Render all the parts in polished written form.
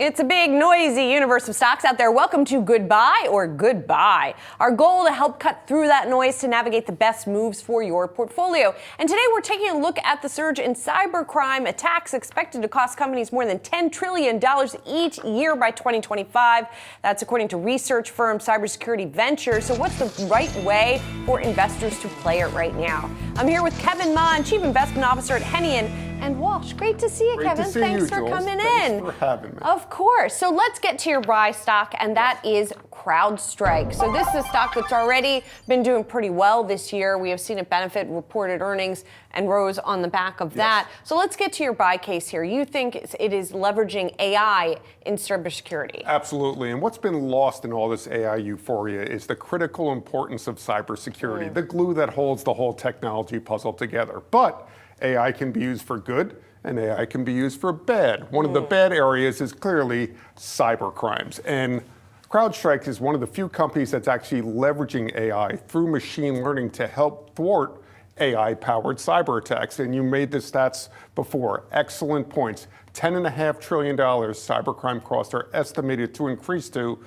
It's a big, noisy universe of stocks out there. Welcome to Goodbye or Goodbye. Our goal to help cut through that noise to navigate the best moves for your portfolio. And today we're taking a look at the surge in cybercrime attacks expected to cost companies more than $10 trillion each year by 2025. That's according to research firm Cybersecurity Ventures. So what's the right way for investors to play it right now? I'm here with Kevin Mahn, Chief Investment Officer at Henion, and Walsh. Great to see you, Great Kevin. To see Thanks you, for Jules. coming in. Thanks for having me. Of course. So let's get to your buy stock, and that is CrowdStrike. So this is a stock that's already been doing pretty well this year. We have seen it benefit reported earnings and rose on the back of that. So let's get to your buy case here. You think it is leveraging AI in cybersecurity? Absolutely. And what's been lost in all this AI euphoria is the critical importance of cybersecurity, the glue that holds the whole technology puzzle together. But AI can be used for good, and AI can be used for bad. One of the bad areas is clearly cyber crimes. And CrowdStrike is one of the few companies that's actually leveraging AI through machine learning to help thwart AI-powered cyber attacks. And you made the stats before. Excellent points. $10.5 trillion cybercrime costs are estimated to increase to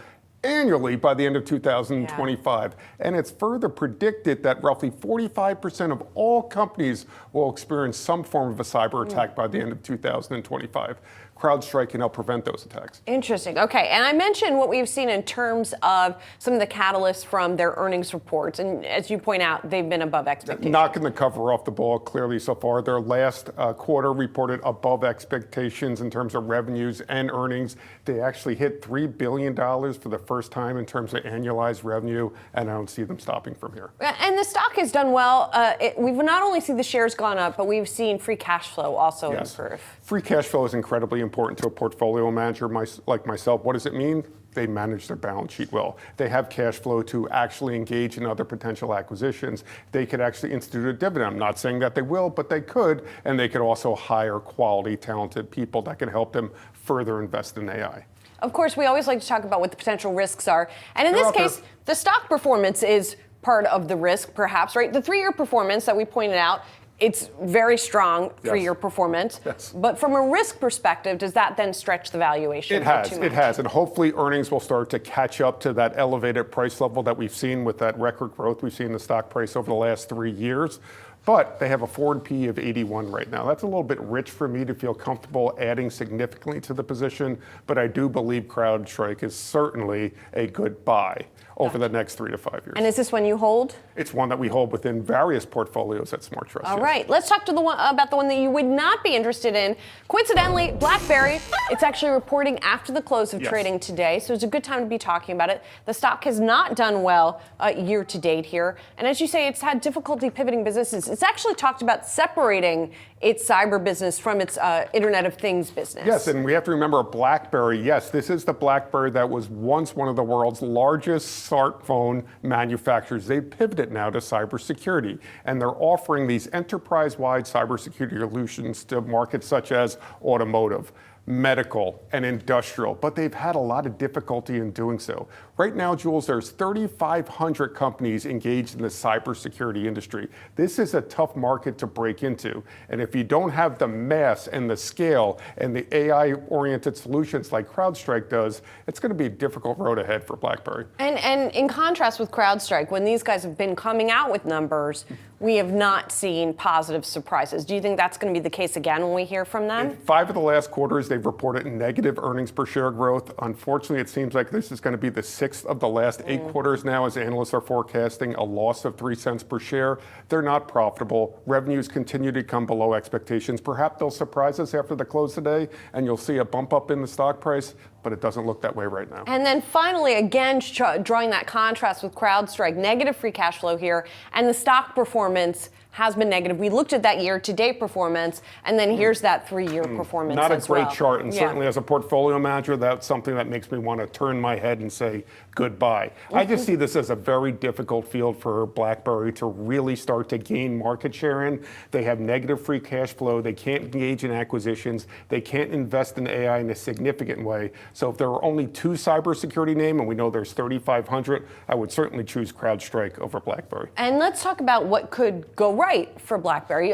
annually by the end of 2025. And it's further predicted that roughly 45% of all companies will experience some form of a cyber attack by the end of 2025. CrowdStrike can help prevent those attacks. Interesting. Okay, and I mentioned what we've seen in terms of some of the catalysts from their earnings reports, and as you point out, they've been above expectations. Knocking the cover off the ball clearly so far. Their last quarter reported above expectations in terms of revenues and earnings. They actually hit $3 billion for the first time in terms of annualized revenue, and I don't see them stopping from here. And the stock has done well. We've not only seen the shares gone up, but we've seen free cash flow also improve. Free cash flow is incredibly important to a portfolio manager like myself. What does it mean? They manage their balance sheet well. They have cash flow to actually engage in other potential acquisitions. They could actually institute a dividend. I'm not saying that they will, but they could, and they could also hire quality, talented people that can help them further invest in AI. Of course, we always like to talk about what the potential risks are. And in this case, the stock performance is part of the risk, perhaps, right? The 3-year performance that we pointed out, it's very strong 3-year performance. But from a risk perspective, does that then stretch the valuation? It has. And hopefully earnings will start to catch up to that elevated price level that we've seen with that record growth we've seen in the stock price over the last 3 years. But they have a forward PE of 81 right now. That's a little bit rich for me to feel comfortable adding significantly to the position, but I do believe CrowdStrike is certainly a good buy over the next 3 to 5 years. And is this one you hold? It's one that we hold within various portfolios at Smart Trust. All right, let's talk to about the one that you would not be interested in. Coincidentally, BlackBerry, it's actually reporting after the close of trading today, so it's a good time to be talking about it. The stock has not done well year to date here, and as you say, it's had difficulty pivoting businesses. It's actually talked about separating its cyber business from its Internet of Things business. Yes, and we have to remember BlackBerry. Yes, this is the BlackBerry that was once one of the world's largest smartphone manufacturers. They pivoted now to cybersecurity, and they're offering these enterprise-wide cybersecurity solutions to markets such as automotive, medical, and industrial, but they've had a lot of difficulty in doing so. Right now, Jules, there's 3,500 companies engaged in the cybersecurity industry. This is a tough market to break into, and if you don't have the mass and the scale and the AI-oriented solutions like CrowdStrike does, it's going to be a difficult road ahead for BlackBerry. And in contrast with CrowdStrike, when these guys have been coming out with numbers, we have not seen positive surprises. Do you think that's going to be the case again when we hear from them? In 5 of the last quarters, they've reported negative earnings per share growth. Unfortunately, it seems like this is going to be the 6th of the last 8 quarters now, as analysts are forecasting a loss of 3 cents per share. They're not profitable. Revenues continue to come below expectations. Perhaps they'll surprise us after the close today, and you'll see a bump up in the stock price, but it doesn't look that way right now. And then finally, again, drawing that contrast with CrowdStrike, negative free cash flow here, and the stock performance has been negative. We looked at that year-to-date performance, and then here's that 3-year performance Not a as great well. chart, and certainly as a portfolio manager, that's something that makes me want to turn my head and say goodbye. I just see this as a very difficult field for BlackBerry to really start to gain market share in. They have negative free cash flow. They can't engage in acquisitions. They can't invest in AI in a significant way. So if there were only 2 cybersecurity names, and we know there's 3,500, I would certainly choose CrowdStrike over BlackBerry. And let's talk about what could go right for BlackBerry.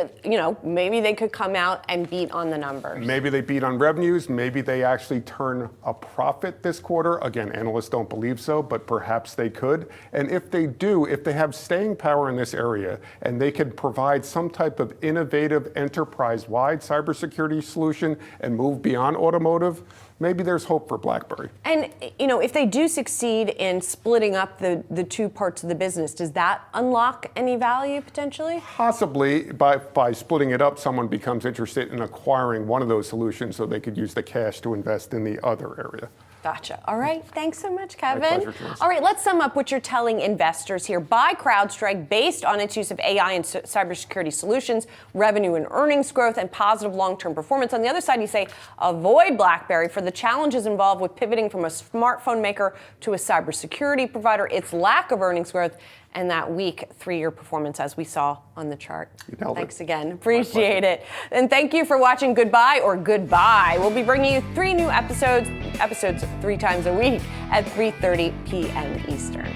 Maybe they could come out and beat on the numbers. Maybe they beat on revenues. Maybe they actually turn a profit this quarter. Again, analysts don't believe so, but perhaps they could. And if they do, if they have staying power in this area and they can provide some type of innovative enterprise-wide cybersecurity solution and move beyond automotive, maybe there's hope for BlackBerry. And if they do succeed in splitting up the two parts of the business, does that unlock any value potentially? Possibly. By splitting it up, someone becomes interested in acquiring one of those solutions so they could use the cash to invest in the other area. Gotcha. All right. Thanks so much, Kevin. My pleasure, Teresa. All right, let's sum up what you're telling investors here. Buy CrowdStrike based on its use of AI and cybersecurity solutions, revenue and earnings growth, and positive long-term performance. On the other side, you say avoid BlackBerry for the challenges involved with pivoting from a smartphone maker to a cybersecurity provider, its lack of earnings growth, and that weak 3-year performance as we saw on the chart. Thanks again. Appreciate it. And thank you for watching Goodbye or Goodbye. We'll be bringing you 3 new episodes 3 times a week at 3:30 p.m. Eastern.